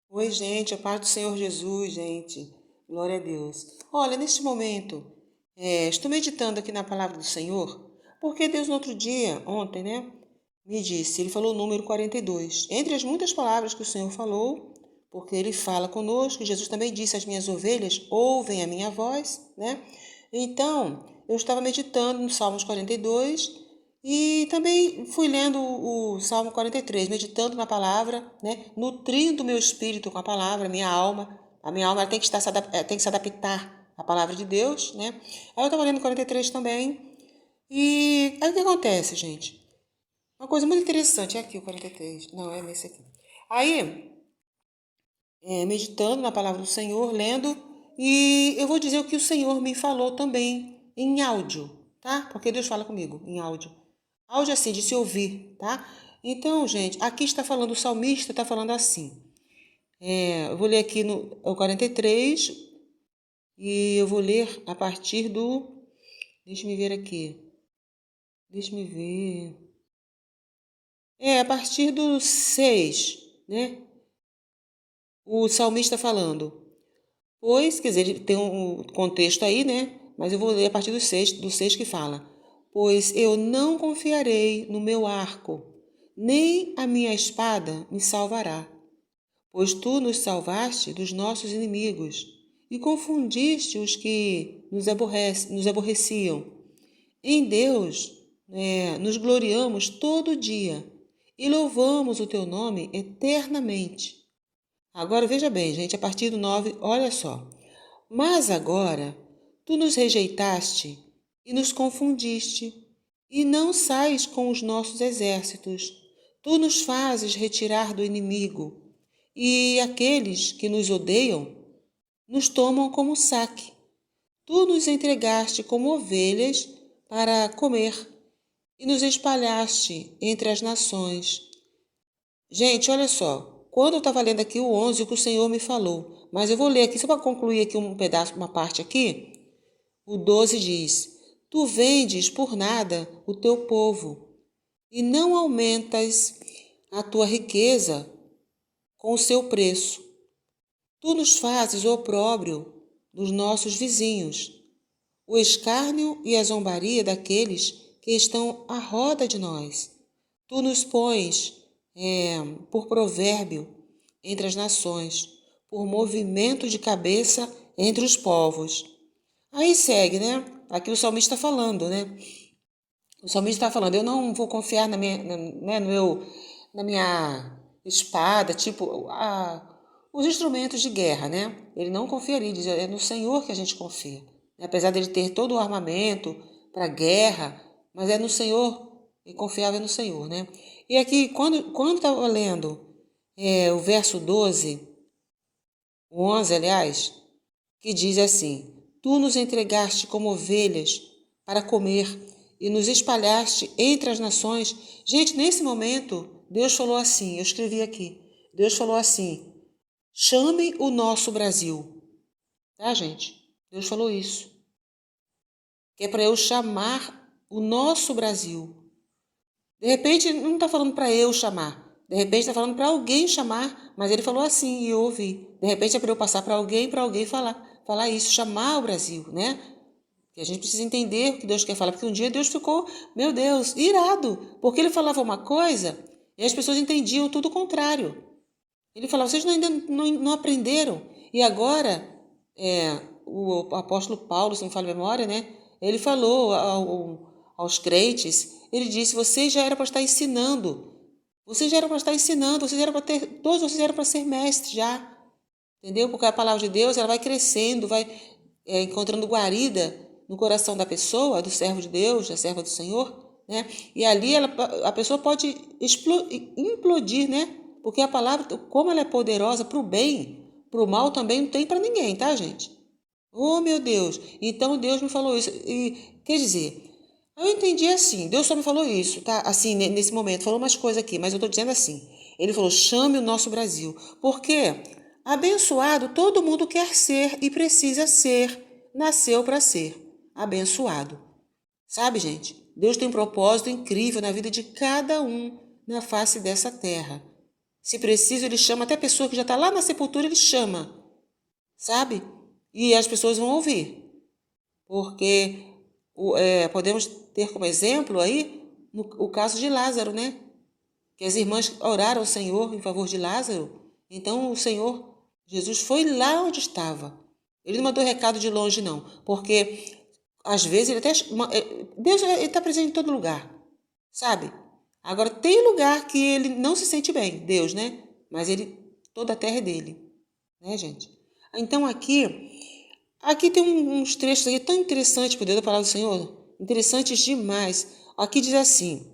Oi, gente, a paz do Senhor Jesus, gente. Glória a Deus. Olha, neste momento, estou meditando aqui na palavra do Senhor, porque Deus no outro dia, ontem, né, me disse, ele falou o número 42. Entre as muitas palavras que o Senhor falou, porque ele fala conosco, Jesus também disse, as minhas ovelhas ouvem a minha voz, né? Então, eu estava meditando no Salmos 42 e também fui lendo o Salmo 43, meditando na palavra, né? Nutrindo o meu espírito com a palavra, minha alma. A minha alma ela tem que tem que se adaptar à palavra de Deus, né? Aí eu estava lendo 43 também. E aí o que acontece, gente? Uma coisa muito interessante, é aqui o 43. Não, é esse aqui. Aí, meditando na palavra do Senhor, lendo, e eu vou dizer o que o Senhor me falou também em áudio, tá? Porque Deus fala comigo em áudio. Áudio assim, de se ouvir, tá? Então, gente, aqui está falando, o salmista está falando assim. Eu vou ler aqui no 43 e eu vou ler a partir do. Deixa me ver aqui. Deixa me ver. A partir do 6, né? O salmista falando. Pois, quer dizer, ele tem um contexto aí, né? Mas eu vou ler a partir do 6 que fala. Pois eu não confiarei no meu arco, nem a minha espada me salvará. Pois tu nos salvaste dos nossos inimigos e confundiste os que nos aborreciam. Em Deus, nos gloriamos todo dia e louvamos o teu nome eternamente. Agora veja bem, gente, a partir do 9, olha só. Mas agora tu nos rejeitaste e nos confundiste, e não sais com os nossos exércitos. Tu nos fazes retirar do inimigo, e aqueles que nos odeiam nos tomam como saque. Tu nos entregaste como ovelhas para comer, e nos espalhaste entre as nações. Gente, olha só. Quando eu estava lendo aqui o 11, o que o Senhor me falou, mas eu vou ler aqui, só para concluir aqui um pedaço, uma parte aqui. O 12 diz: Tu vendes por nada o teu povo, e não aumentas a tua riqueza com o seu preço. Tu nos fazes o opróbrio dos nossos vizinhos, o escárnio e a zombaria daqueles que estão à roda de nós. Tu nos pões por provérbio entre as nações, por movimento de cabeça entre os povos. Aí segue, né? Aqui o salmista está falando, né? O salmista está falando, eu não vou confiar na minha espada, tipo os instrumentos de guerra, né? Ele não confiaria, diz, é no Senhor que a gente confia. Apesar dele ter todo o armamento para a guerra, mas é no Senhor, e confiava no Senhor, né? E aqui, quando estava lendo o verso 12, o 11, aliás, que diz assim: Tu nos entregaste como ovelhas para comer e nos espalhaste entre as nações. Gente, nesse momento, Deus falou assim, eu escrevi aqui, Deus falou assim, chame o nosso Brasil. Tá, gente? Deus falou isso. Que é para eu chamar o nosso Brasil. De repente, não está falando para eu chamar. De repente, está falando para alguém chamar. Mas ele falou assim e eu ouvi. De repente, é para eu passar para alguém falar isso, chamar o Brasil, né? Que a gente precisa entender o que Deus quer falar. Porque um dia Deus ficou, meu Deus, irado. Porque ele falava uma coisa e as pessoas entendiam tudo o contrário. Ele falava, vocês ainda não aprenderam. E agora, o apóstolo Paulo, se não me falha a memória, né? Ele falou aos crentes, ele disse, vocês já eram para estar ensinando. Vocês já eram para estar ensinando, vocês eram para ter, todos vocês eram para ser mestres já. Entendeu? Porque a palavra de Deus, ela vai crescendo, vai encontrando guarida no coração da pessoa, do servo de Deus, da serva do Senhor, né? E ali a pessoa pode implodir, né? Porque a palavra, como ela é poderosa para o bem, para o mal também não tem para ninguém, tá, gente? Oh, meu Deus! Então Deus me falou isso. E quer dizer, eu entendi assim, Deus só me falou isso, tá? Assim, nesse momento, falou umas coisas aqui, mas eu estou dizendo assim. Ele falou, chame o nosso Brasil. Porque abençoado todo mundo quer ser e precisa ser, nasceu para ser abençoado. Sabe, gente? Deus tem um propósito incrível na vida de cada um na face dessa terra. Se preciso, ele chama até a pessoa que já está lá na sepultura, ele chama, sabe? E as pessoas vão ouvir, porque podemos ter como exemplo aí o caso de Lázaro, né? Que as irmãs oraram ao Senhor em favor de Lázaro. Então o Senhor Jesus foi lá onde estava. Ele não mandou recado de longe, não, porque às vezes ele até Deus está presente em todo lugar, sabe? Agora tem lugar que ele não se sente bem, Deus, né? Mas toda a terra é dele, né, gente? Então aqui tem uns trechos aqui tão interessantes, por Deus da palavra do Senhor, interessantes demais. Aqui diz assim: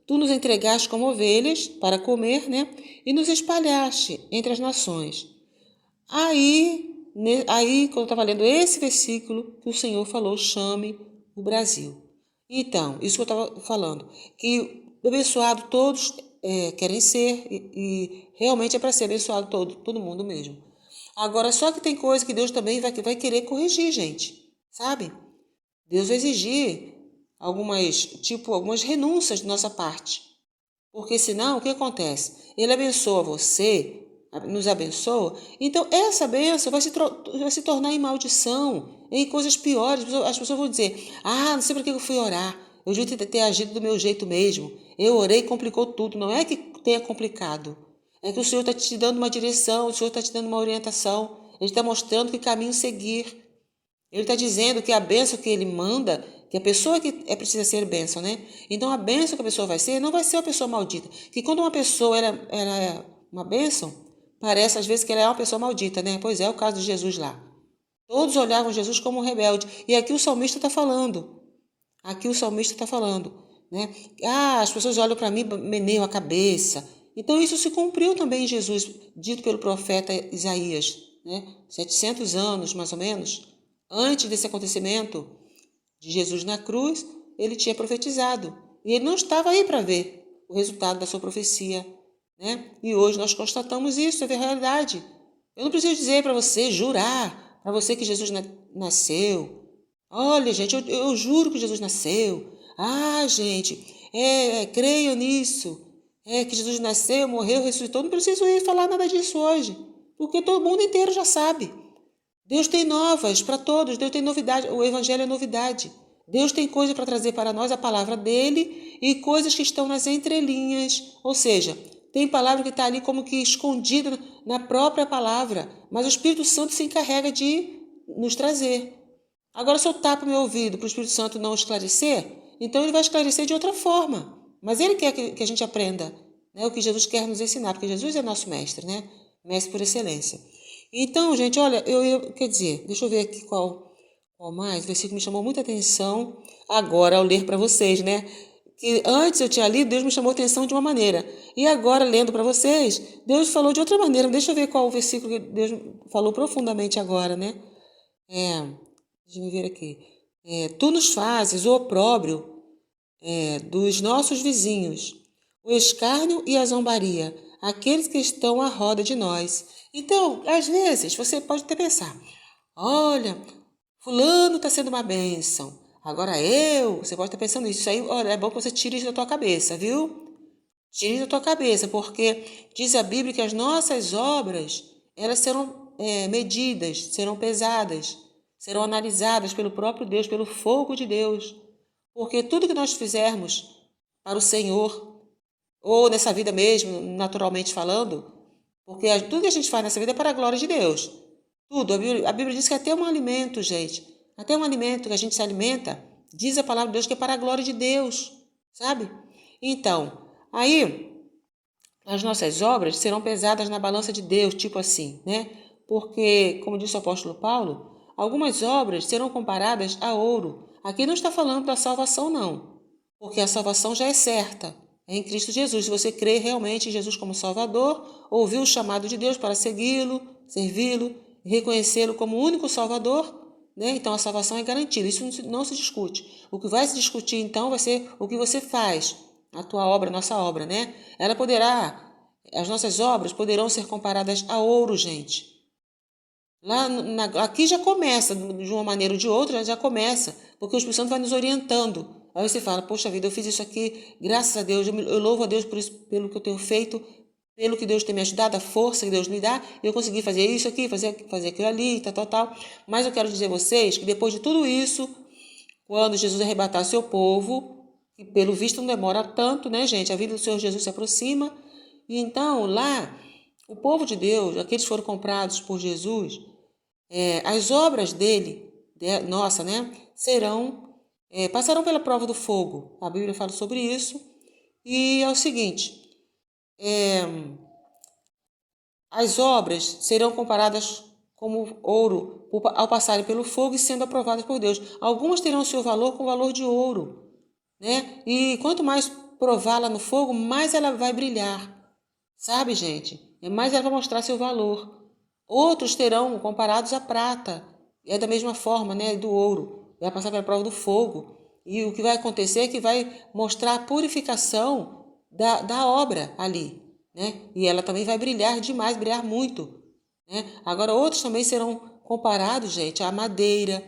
tu nos entregaste como ovelhas para comer, né? E nos espalhaste entre as nações. Aí, quando eu estava lendo esse versículo, que o Senhor falou, chame o Brasil. Então, isso que eu estava falando, que abençoado todos querem ser, e realmente é para ser abençoado todo mundo mesmo. Agora, só que tem coisa que Deus também vai querer corrigir, gente, sabe? Deus vai exigir algumas renúncias de nossa parte. Porque senão, o que acontece? Ele abençoa você, nos abençoa, então essa bênção vai se tornar em maldição, em coisas piores. As pessoas vão dizer, não sei para que eu fui orar, eu devia ter agido do meu jeito mesmo, eu orei e complicou tudo. Não é que tenha complicado, é que o Senhor está te dando uma direção, o Senhor está te dando uma orientação, Ele está mostrando que caminho seguir. Ele está dizendo que a bênção que ele manda, que a pessoa que precisa ser bênção, né? Então a bênção que a pessoa vai ser, não vai ser uma pessoa maldita. Que quando uma pessoa ela é uma bênção, parece às vezes que ela é uma pessoa maldita, né? Pois é o caso de Jesus lá. Todos olhavam Jesus como um rebelde. E aqui o salmista está falando. Né? As pessoas olham para mim, meneiam a cabeça. Então isso se cumpriu também em Jesus, dito pelo profeta Isaías, né? 700 anos, mais ou menos. Antes desse acontecimento de Jesus na cruz, ele tinha profetizado. E ele não estava aí para ver o resultado da sua profecia, né? E hoje nós constatamos isso, é verdade. Eu não preciso dizer para você, jurar para você que Jesus nasceu. Olha, gente, eu juro que Jesus nasceu. Gente, creio nisso. Que Jesus nasceu, morreu, ressuscitou. Não preciso ir falar nada disso hoje, porque todo mundo inteiro já sabe. Deus tem novas para todos, Deus tem novidade, o Evangelho é novidade. Deus tem coisa para trazer para nós, a palavra dele, e coisas que estão nas entrelinhas. Ou seja, tem palavra que está ali como que escondida na própria palavra, mas o Espírito Santo se encarrega de nos trazer. Agora, se eu tapo meu ouvido para o Espírito Santo não esclarecer, então ele vai esclarecer de outra forma. Mas ele quer que a gente aprenda, né, o que Jesus quer nos ensinar, porque Jesus é nosso mestre, né? Mestre por excelência. Então, gente, olha, quer dizer, deixa eu ver aqui qual mais, o versículo me chamou muita atenção agora ao ler para vocês, né? Que antes eu tinha lido, Deus me chamou a atenção de uma maneira. E agora, lendo para vocês, Deus falou de outra maneira. Deixa eu ver qual o versículo que Deus falou profundamente agora, né? Deixa eu ver aqui. Tu nos fazes o opróbrio dos nossos vizinhos, o escárnio e a zombaria, aqueles que estão à roda de nós. Então, às vezes, você pode até pensar, olha, fulano está sendo uma bênção, agora você pode estar pensando nisso. Isso aí, olha, é bom que você tire isso da tua cabeça, viu? Tire isso da tua cabeça, porque diz a Bíblia que as nossas obras, elas serão medidas, serão pesadas, serão analisadas pelo próprio Deus, pelo fogo de Deus. Porque tudo que nós fizermos para o Senhor, ou nessa vida mesmo, naturalmente falando, porque tudo que a gente faz nessa vida é para a glória de Deus. Tudo. A Bíblia diz que até um alimento, gente, até um alimento que a gente se alimenta, diz a palavra de Deus que é para a glória de Deus, sabe? Então, aí, as nossas obras serão pesadas na balança de Deus, tipo assim, né? Porque, como disse o apóstolo Paulo, algumas obras serão comparadas a ouro. Aqui não está falando da salvação, não, porque a salvação já é certa, é em Cristo Jesus. Se você crê realmente em Jesus como Salvador, ouviu o chamado de Deus para segui-lo, servi-lo, reconhecê-lo como o único Salvador, né? Então a salvação é garantida, isso não se discute. O que vai se discutir, então, vai ser o que você faz, a tua obra, a nossa obra, né? As nossas obras poderão ser comparadas a ouro, gente. Aqui já começa, de uma maneira ou de outra, já começa, porque o Espírito Santo vai nos orientando Aí você fala, poxa vida, eu fiz isso aqui, graças a Deus, eu louvo a Deus por isso, pelo que eu tenho feito, pelo que Deus tem me ajudado, a força que Deus me dá, eu consegui fazer isso aqui, fazer aquilo ali, tal. Mas eu quero dizer a vocês que depois de tudo isso, quando Jesus arrebatar seu povo, que pelo visto não demora tanto, né, gente? A vida do Senhor Jesus se aproxima. E então, lá, o povo de Deus, aqueles que foram comprados por Jesus, as obras dele, nossa, né, passarão pela prova do fogo. A Bíblia fala sobre isso. E é o seguinte, as obras serão comparadas como ouro ao passarem pelo fogo e sendo aprovadas por Deus. Algumas terão seu valor com o valor de ouro, né? E quanto mais prová-la no fogo, mais ela vai brilhar. Sabe, gente? Mais ela vai mostrar seu valor. Outros terão comparados à prata. É da mesma forma, né? Do ouro. Vai passar pela prova do fogo. E o que vai acontecer é que vai mostrar a purificação da obra ali, né? E ela também vai brilhar demais, brilhar muito, né? Agora, outros também serão comparados, gente, à madeira,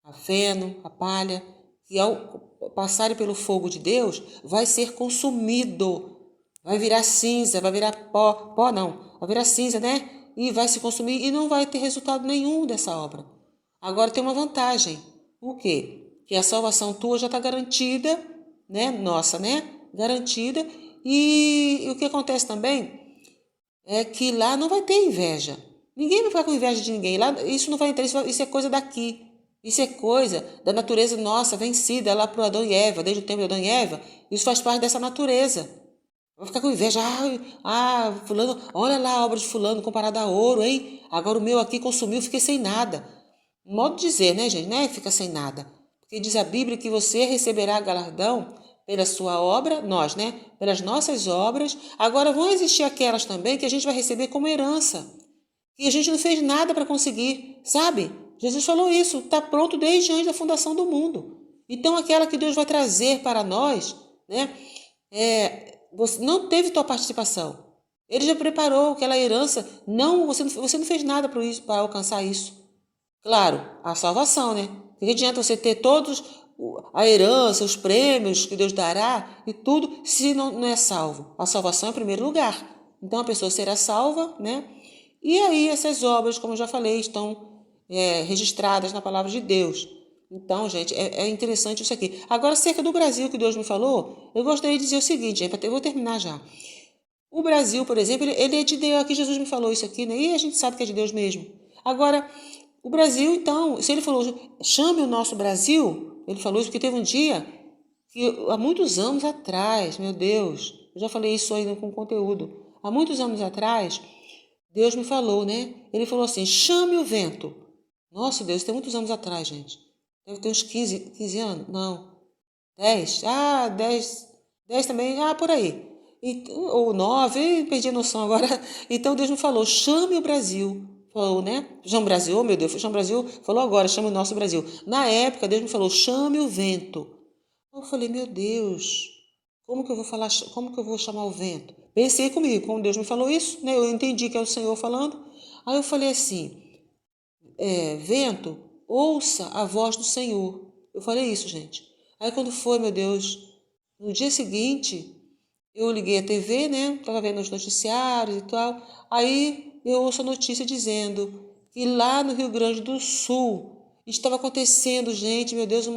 a feno, a palha, que ao passarem pelo fogo de Deus, vai ser consumido, vai virar cinza, vai virar pó não, vai virar cinza, né? E vai se consumir e não vai ter resultado nenhum dessa obra. Agora tem uma vantagem, o quê? Que a salvação tua já está garantida, né? Nossa, né? Garantida. E o que acontece também é que lá não vai ter inveja. Ninguém vai ficar com inveja de ninguém. Lá, isso não vai entrar, isso é coisa daqui. Isso é coisa da natureza nossa, vencida lá para Adão e Eva, desde o tempo de Adão e Eva. Isso faz parte dessa natureza. Vai ficar com inveja. Fulano, olha lá a obra de fulano comparada a ouro, hein? Agora o meu aqui consumiu, fiquei sem nada. Modo de dizer, né, gente? Não é ficar sem nada. Porque diz a Bíblia que você receberá galardão pela sua obra, nós, né? Pelas nossas obras. Agora vão existir aquelas também que a gente vai receber como herança. E a gente não fez nada para conseguir, sabe? Jesus falou isso, está pronto desde antes da fundação do mundo. Então aquela que Deus vai trazer para nós, né? Você não teve tua participação. Ele já preparou aquela herança. Você não fez nada para alcançar isso. Claro, a salvação, né? O que adianta você ter todos a herança, os prêmios que Deus dará e tudo, se não é salvo? A salvação é em primeiro lugar. Então a pessoa será salva, né? E aí essas obras, como eu já falei, estão registradas na palavra de Deus. Então, gente, é interessante isso aqui. Agora, acerca do Brasil que Deus me falou, eu gostaria de dizer o seguinte, eu vou terminar já. O Brasil, por exemplo, ele é de Deus. Aqui Jesus me falou isso aqui, né? E a gente sabe que é de Deus mesmo. Agora, o Brasil, então, se ele falou, chame o nosso Brasil, ele falou isso porque teve um dia, que há muitos anos atrás, meu Deus, eu já falei isso aí com conteúdo, há muitos anos atrás, Deus me falou, né? Ele falou assim, chame o vento. Nossa, Deus, tem muitos anos atrás, gente. Deve ter uns 15 anos? Não. 10? 10 também, por aí. Ou 9, perdi a noção agora. Então Deus me falou, chame o Brasil. Falou, né? Chame o Brasil, oh meu Deus, chame o Brasil. Falou agora, chame o nosso Brasil. Na época, Deus me falou, chame o vento. Eu falei, meu Deus, como que eu vou chamar o vento? Pensei comigo, como Deus me falou isso, né? Eu entendi que é o Senhor falando. Aí eu falei assim, vento, ouça a voz do Senhor. Eu falei isso, gente. Aí quando foi, meu Deus, no dia seguinte, eu liguei a TV, né? Estava vendo os noticiários e tal. Aí eu ouço a notícia dizendo que lá no Rio Grande do Sul estava acontecendo, gente, meu Deus,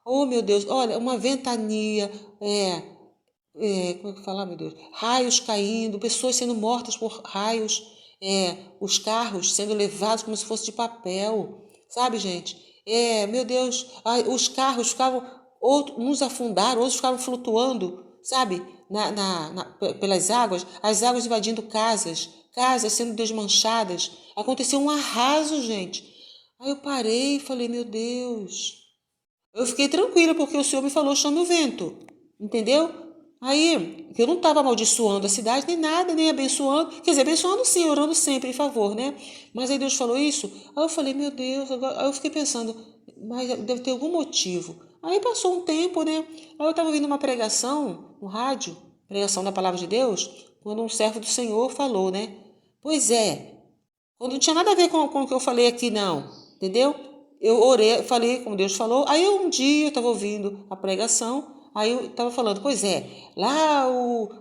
oh meu Deus, olha, uma ventania, como é que fala, meu Deus? Raios caindo, pessoas sendo mortas por raios, os carros sendo levados como se fosse de papel, sabe, gente? Meu Deus, os carros ficavam, uns afundaram, outros ficavam flutuando, sabe? Pelas águas, as águas invadindo casas sendo desmanchadas. Aconteceu um arraso, gente. Aí eu parei e falei, meu Deus. Eu fiquei tranquila porque o Senhor me falou, chame o vento. Entendeu? Aí, eu não estava amaldiçoando a cidade, nem nada, nem abençoando. Quer dizer, abençoando sim, orando sempre em favor, né? Mas aí Deus falou isso. Aí eu falei, meu Deus, agora... Aí eu fiquei pensando, mas deve ter algum motivo. Aí passou um tempo, né? Aí eu estava ouvindo uma pregação no rádio, pregação da palavra de Deus, quando um servo do Senhor falou, né? Pois é, quando não tinha nada a ver com o que eu falei aqui, não. Entendeu? eu orei, falei como Deus falou. Aí um dia eu estava ouvindo a pregação, aí eu estava falando, pois é, lá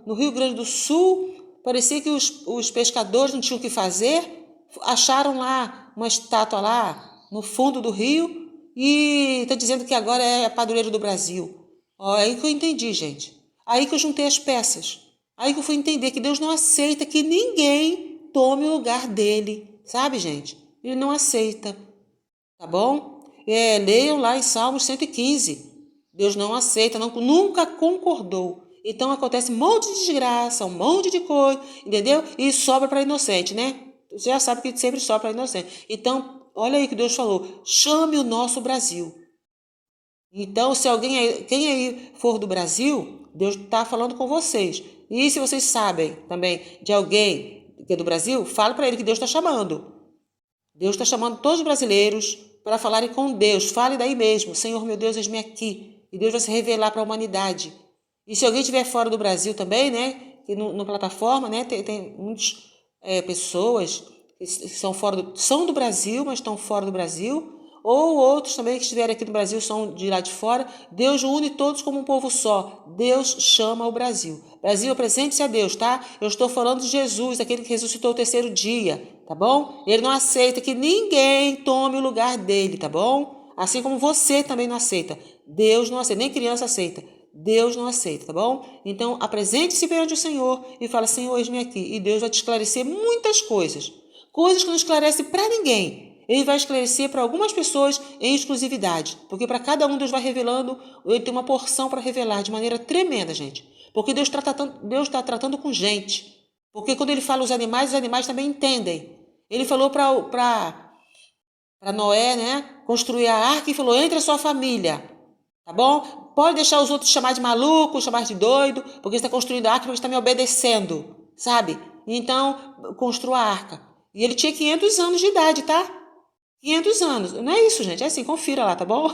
no Rio Grande do Sul, parecia que os pescadores não tinham o que fazer, acharam lá uma estátua lá no fundo do rio e está dizendo que agora é padroeiro do Brasil. Ó, é aí que eu entendi, gente. Aí que eu juntei as peças. Aí que eu fui entender que Deus não aceita que ninguém tome o lugar dele, sabe, gente? Ele não aceita. Tá bom? Leiam lá em Salmos 115. Deus não aceita, nunca concordou. Então acontece um monte de desgraça, um monte de coisa, entendeu? E sobra para inocente, né? Você já sabe que sempre sobra para inocente. Então, olha aí que Deus falou: chame o nosso Brasil. Então, se quem aí for do Brasil, Deus está falando com vocês. E se vocês sabem também de alguém que é do Brasil, fale para ele que Deus está chamando. Deus está chamando todos os brasileiros para falarem com Deus. Fale daí mesmo. Senhor, meu Deus, eis-me aqui. E Deus vai se revelar para a humanidade. E se alguém estiver fora do Brasil também, né? Que na plataforma, né? Tem muitas pessoas que são do Brasil, mas estão fora do Brasil. Ou outros também que estiverem aqui no Brasil são de lá de fora. Deus une todos como um povo só. Deus chama o Brasil. Brasil, apresente-se a Deus, tá? Eu estou falando de Jesus, aquele que ressuscitou o terceiro dia, tá bom? Ele não aceita que ninguém tome o lugar dele, tá bom? Assim como você também não aceita. Deus não aceita, nem criança aceita. Deus não aceita, tá bom? Então, apresente-se perante o Senhor e fala, Senhor, eis-me aqui. E Deus vai te esclarecer muitas coisas. Coisas que não esclarece para ninguém. Ele vai esclarecer para algumas pessoas em exclusividade, porque para cada um Deus vai revelando, ele tem uma porção para revelar de maneira tremenda, gente. Porque Deus está tratando com gente. Porque quando ele fala os animais também entendem. Ele falou para Noé, né, construir a arca e falou, entre a sua família, tá bom? Pode deixar os outros chamar de maluco, chamar de doido, porque você está construindo a arca porque está me obedecendo, sabe? Então, construa a arca. E ele tinha 500 anos de idade, tá? 500 anos. Não é isso, gente. É assim, confira lá, tá bom?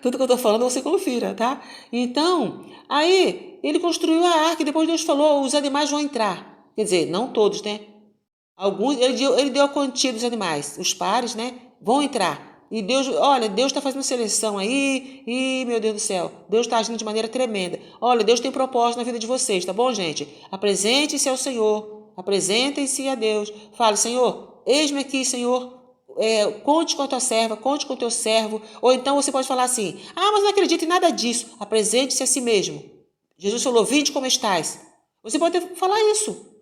Tudo que eu tô falando, você confira, tá? Então, aí, ele construiu a arca e depois Deus falou, os animais vão entrar. Quer dizer, não todos, né? Alguns, ele deu a quantia dos animais. Os pares, né? Vão entrar. E Deus, olha, Deus está fazendo seleção aí. E, meu Deus do céu, Deus está agindo de maneira tremenda. Olha, Deus tem propósito na vida de vocês, tá bom, gente? Apresente-se ao Senhor. Apresentem-se a Deus. Fale, Senhor, eis-me aqui, Senhor. Conte com a tua serva, conte com o teu servo. Ou então você pode falar assim, mas não acredito em nada disso. Apresente-se a si mesmo. Jesus falou, vinde como estás. Você pode falar isso.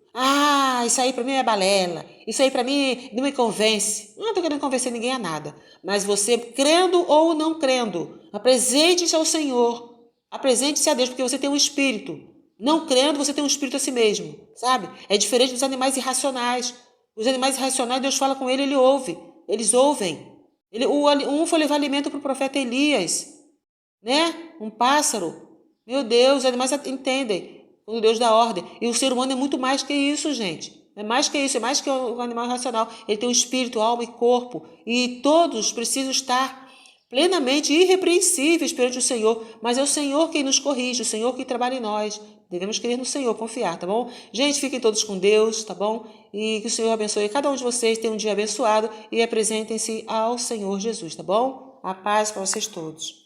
Isso aí para mim é balela. Isso aí para mim não me convence. Não estou querendo convencer ninguém a nada. Mas você, crendo ou não crendo, apresente-se ao Senhor. Apresente-se a Deus, porque você tem um espírito. Não crendo, você tem um espírito a si mesmo. Sabe? É diferente dos animais irracionais. Os animais irracionais, Deus fala com ele ouve. Eles ouvem. Um foi levar alimento para o profeta Elias, né? Um pássaro. Meu Deus, os animais entendem quando Deus dá ordem. E o ser humano é muito mais que isso, gente. É mais que isso, é mais que o animal racional. Ele tem um espírito, alma e corpo. E todos precisam estar plenamente irrepreensíveis perante o Senhor. Mas é o Senhor quem nos corrige, o Senhor que trabalha em nós. Devemos crer no Senhor, confiar, tá bom? Gente, fiquem todos com Deus, tá bom? E que o Senhor abençoe cada um de vocês, tenham um dia abençoado e apresentem-se ao Senhor Jesus, tá bom? A paz para vocês todos.